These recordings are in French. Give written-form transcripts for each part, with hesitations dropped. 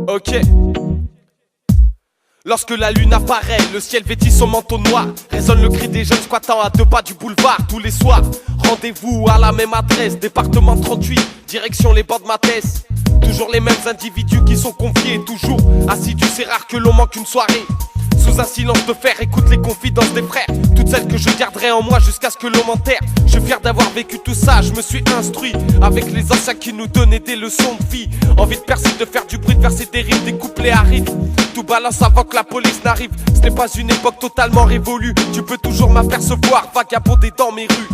Ok. Lorsque la lune apparaît, le ciel vêtit son manteau noir. Résonne le cri des jeunes squattants à 2 pas du boulevard. Tous les soirs, rendez-vous à la même adresse. Département 38, direction les bords de Mathès. Toujours les mêmes individus qui sont confiés. Toujours assidus, c'est rare que l'on manque une soirée. Sous un silence de fer, écoute les confidences des frères. Toutes celles que je garderai en moi jusqu'à ce que l'on m'enterre. Je suis fier d'avoir vécu tout ça, je me suis instruit avec les anciens qui nous donnaient des leçons de vie. Envie de percer, de faire du bruit, de verser des rimes, des couplets à rythme. Tout balance avant que la police n'arrive. Ce n'est pas une époque totalement révolue. Tu peux toujours m'apercevoir vagabonder dans mes rues.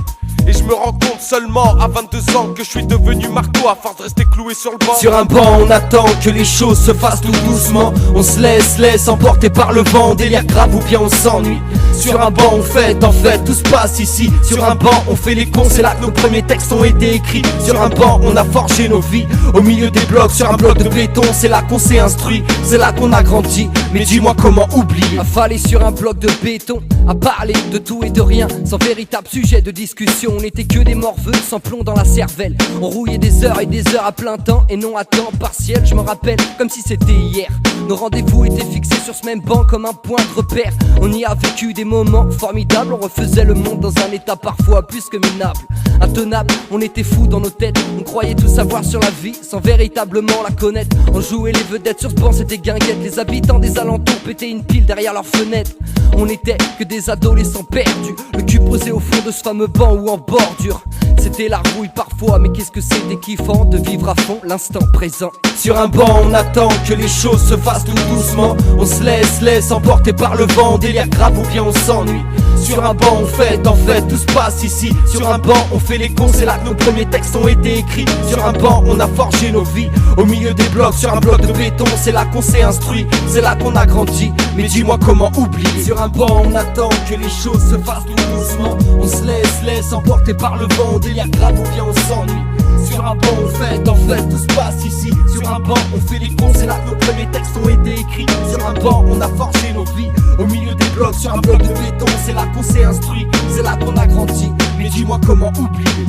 Et je me rends compte seulement à 22 ans que je suis devenu marteau à force de rester cloué sur le banc. Sur un banc on attend que les choses se fassent tout doucement. On se laisse emporter par le vent. Délire grave ou bien on s'ennuie. Sur un banc on fête, en fait tout se passe ici. Sur un banc on fait les cons, c'est là que nos premiers textes ont été écrits. Sur un banc on a forgé nos vies au milieu des blocs. Sur un bloc de béton c'est là qu'on s'est instruit. C'est là qu'on a grandi, mais dis-moi comment oublier. Affalé sur un bloc de béton, à parler de tout et de rien, sans véritable sujet de discussion. On n'était que des morveux sans plomb dans la cervelle. On rouillait des heures et des heures à plein temps et non à temps partiel. Je me rappelle comme si c'était hier. Nos rendez-vous étaient fixés sur ce même banc comme un point de repère. On y a vécu des moments formidables. On refaisait le monde dans un état parfois plus que minable, intenable. On était fous dans nos têtes. On croyait tout savoir sur la vie sans véritablement la connaître. On jouait les vedettes sur ce banc, c'était guinguette. Les habitants des alentours pétaient une pile derrière leurs fenêtres. On n'était que des adolescents perdus, le cul posé au fond de ce fameux banc ou en bordure. C'était la rouille parfois, mais qu'est-ce que c'était kiffant de vivre à fond l'instant présent. Sur un banc on attend que les choses se fassent tout doucement. On se laisse emporter par le vent. Délire grave ou bien on s'ennuie. Sur un banc on fête, en fait tout se passe ici. Sur un banc on fait les cons, c'est là que nos premiers textes ont été écrits. Sur un banc on a forgé nos vies au milieu des blocs. Sur un bloc de béton c'est là qu'on s'est instruit. C'est là qu'on a grandi, mais dis-moi comment oublier. Sur un banc on attend que les choses se fassent tout doucement. On se laisse emporter par le vent. Délire grave ou bien on s'ennuie. Sur un banc on fête, en fait tout se passe ici. Sur un banc on fait les cons, c'est là que nos premiers textes ont été écrits. Sur un banc on a forgé nos vies au milieu des blocs. Sur un bloc de béton c'est là qu'on s'est instruit. C'est là qu'on a grandi, mais dis-moi comment oublier.